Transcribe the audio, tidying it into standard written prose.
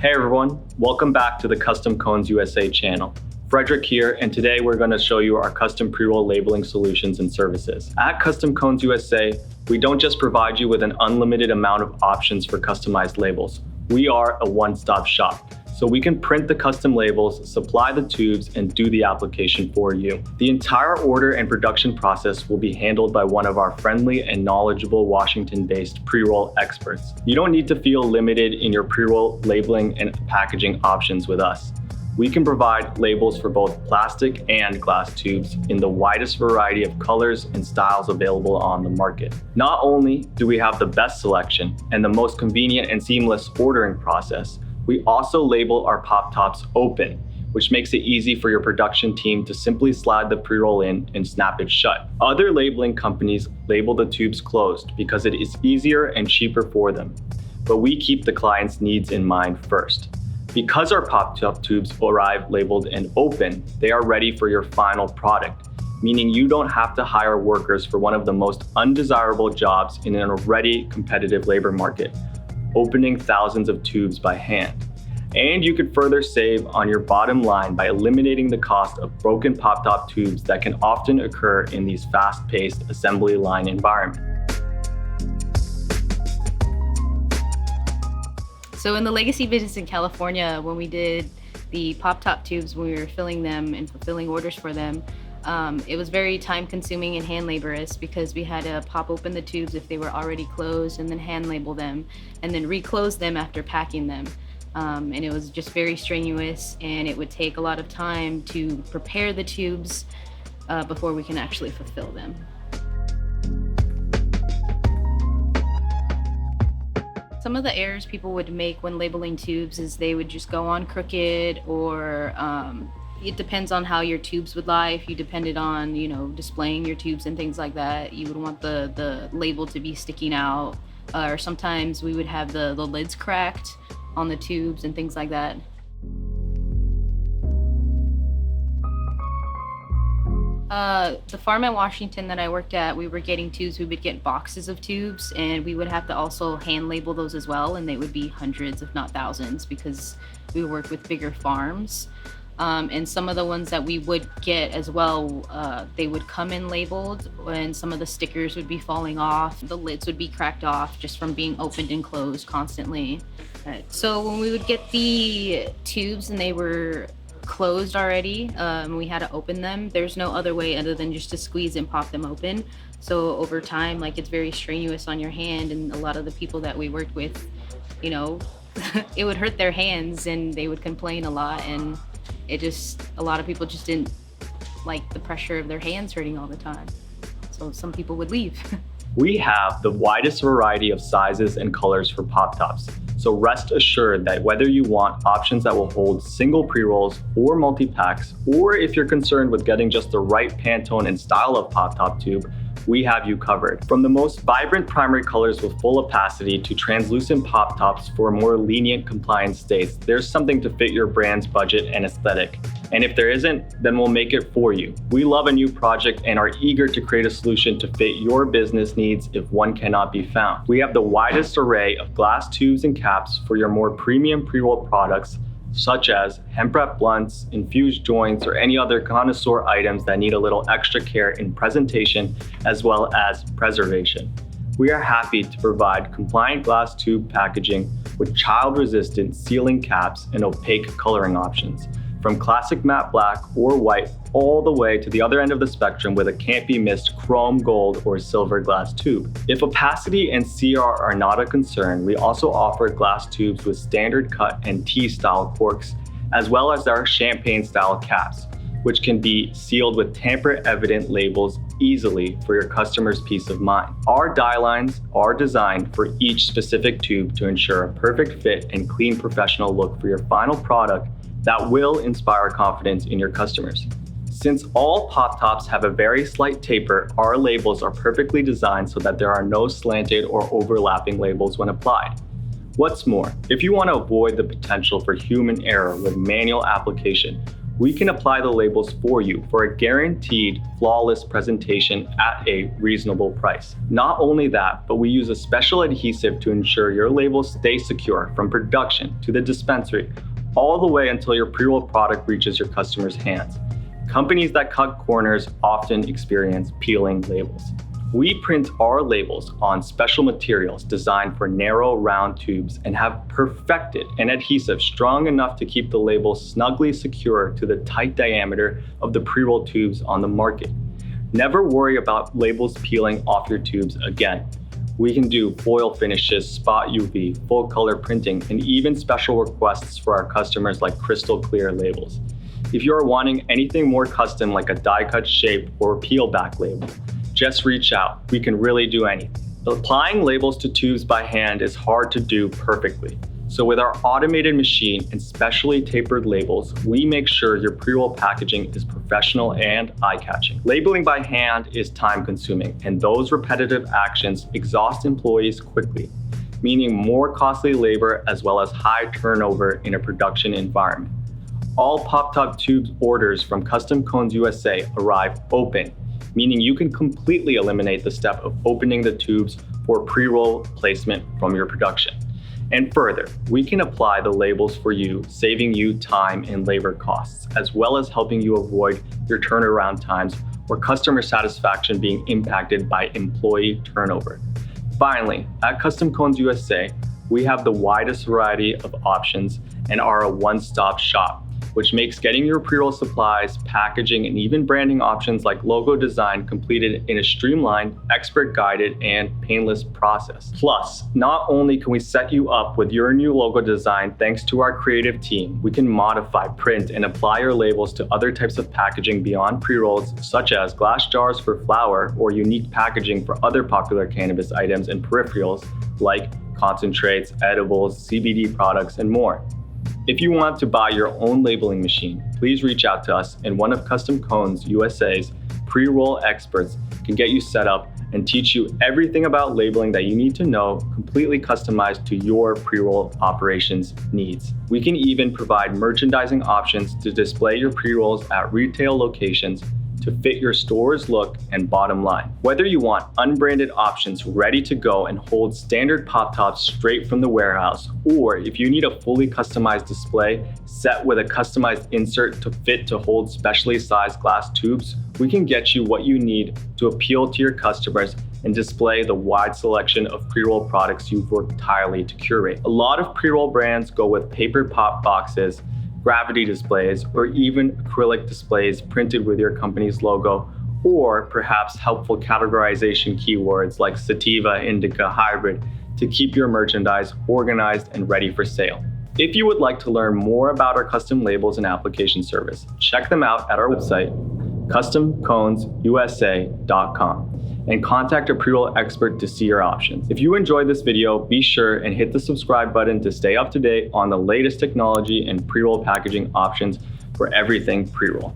Hey everyone, welcome back to the Custom Cones USA channel. Frederick here, and today we're going to show you our custom pre-roll labeling solutions and services. At Custom Cones USA, we don't just provide you with an unlimited amount of options for customized labels. We are a one-stop shop. So we can print the custom labels, supply the tubes, and do the application for you. The entire order and production process will be handled by one of our friendly and knowledgeable Washington-based pre-roll experts. You don't need to feel limited in your pre-roll labeling and packaging options with us. We can provide labels for both plastic and glass tubes in the widest variety of colors and styles available on the market. Not only do we have the best selection and the most convenient and seamless ordering process, we also label our pop tops open, which makes it easy for your production team to simply slide the pre-roll in and snap it shut. Other labeling companies label the tubes closed because it is easier and cheaper for them, but we keep the client's needs in mind first. Because our pop-top tubes arrive labeled and open, they are ready for your final product, meaning you don't have to hire workers for one of the most undesirable jobs in an already competitive labor market, opening thousands of tubes by hand. And you could further save on your bottom line by eliminating the cost of broken pop-top tubes that can often occur in these fast-paced assembly line environments. So in the legacy business in California, when we did the pop-top tubes, when we were filling them and fulfilling orders for them, it was very time-consuming and hand laborious because we had to pop open the tubes if they were already closed and then hand label them and then reclose them after packing them. And it was just very strenuous, and it would take a lot of time to prepare the tubes before we can actually fulfill them. Some of the errors people would make when labeling tubes is they would just go on crooked, or it depends on how your tubes would lie. If you depended on, displaying your tubes and things like that, you would want the label to be sticking out. Or sometimes we would have the lids cracked on the tubes and things like that. The farm in Washington that I worked at, we were getting tubes. We would get boxes of tubes, and we would have to also hand label those as well, and they would be hundreds, if not thousands, because we worked with bigger farms. And some of the ones that we would get as well, they would come in labeled, and some of the stickers would be falling off. The lids would be cracked off just from being opened and closed constantly. So when we would get the tubes and they were closed already, we had to open them. There's no other way other than just to squeeze and pop them open. So over time, it's very strenuous on your hand, and a lot of the people that we worked with, it would hurt their hands and they would complain a lot, and a lot of people just didn't like the pressure of their hands hurting all the time. So some people would leave. We have the widest variety of sizes and colors for pop tops. So rest assured that whether you want options that will hold single pre-rolls or multi-packs, or if you're concerned with getting just the right Pantone and style of pop-top tube, we have you covered. From the most vibrant primary colors with full opacity to translucent pop tops for more lenient compliance states, there's something to fit your brand's budget and aesthetic. And if there isn't, then we'll make it for you. We love a new project and are eager to create a solution to fit your business needs if one cannot be found. We have the widest array of glass tubes and caps for your more premium pre-roll products, such as hemp wrap blunts, infused joints, or any other connoisseur items that need a little extra care in presentation as well as preservation. We are happy to provide compliant glass tube packaging with child-resistant sealing caps and opaque coloring options, from classic matte black or white all the way to the other end of the spectrum with a can't-be-missed chrome, gold, or silver glass tube. If opacity and CR are not a concern, we also offer glass tubes with standard cut and T-style corks, as well as our champagne-style caps, which can be sealed with tamper-evident labels easily for your customer's peace of mind. Our die lines are designed for each specific tube to ensure a perfect fit and clean professional look for your final product that will inspire confidence in your customers. Since all pop tops have a very slight taper, our labels are perfectly designed so that there are no slanted or overlapping labels when applied. What's more, if you want to avoid the potential for human error with manual application, we can apply the labels for you for a guaranteed flawless presentation at a reasonable price. Not only that, but we use a special adhesive to ensure your labels stay secure from production to the dispensary, all the way until your pre-rolled product reaches your customer's hands. Companies that cut corners often experience peeling labels. We print our labels on special materials designed for narrow, round tubes and have perfected an adhesive strong enough to keep the label snugly secure to the tight diameter of the pre-rolled tubes on the market. Never worry about labels peeling off your tubes again. We can do foil finishes, spot UV, full color printing, and even special requests for our customers like crystal clear labels. If you are wanting anything more custom like a die cut shape or peel back label, just reach out. We can really do anything. Applying labels to tubes by hand is hard to do perfectly. So with our automated machine and specially tapered labels, we make sure your pre-roll packaging is professional and eye-catching. Labeling by hand is time-consuming, and those repetitive actions exhaust employees quickly, meaning more costly labor as well as high turnover in a production environment. All Pop-Top Tubes orders from Custom Cones USA arrive open, meaning you can completely eliminate the step of opening the tubes for pre-roll placement from your production. And further, we can apply the labels for you, saving you time and labor costs, as well as helping you avoid your turnaround times or customer satisfaction being impacted by employee turnover. Finally, at Custom Cones USA, we have the widest variety of options and are a one-stop shop, which makes getting your pre-roll supplies, packaging, and even branding options like logo design completed in a streamlined, expert-guided, and painless process. Plus, not only can we set you up with your new logo design thanks to our creative team, we can modify, print, and apply your labels to other types of packaging beyond pre-rolls, such as glass jars for flower or unique packaging for other popular cannabis items and peripherals like concentrates, edibles, CBD products, and more. If you want to buy your own labeling machine, please reach out to us and one of Custom Cones USA's pre-roll experts can get you set up and teach you everything about labeling that you need to know, completely customized to your pre-roll operations needs. We can even provide merchandising options to display your pre-rolls at retail locations to fit your store's look and bottom line. Whether you want unbranded options ready to go and hold standard pop tops straight from the warehouse, or if you need a fully customized display set with a customized insert to hold specially sized glass tubes, we can get you what you need to appeal to your customers and display the wide selection of pre-roll products you've worked tirelessly to curate. A lot of pre-roll brands go with paper pop boxes, gravity displays, or even acrylic displays printed with your company's logo, or perhaps helpful categorization keywords like sativa, indica, hybrid to keep your merchandise organized and ready for sale. If you would like to learn more about our custom labels and application service, check them out at our website, customconesusa.com, and contact a pre-roll expert to see your options. If you enjoyed this video, be sure and hit the subscribe button to stay up to date on the latest technology and pre-roll packaging options for everything pre-roll.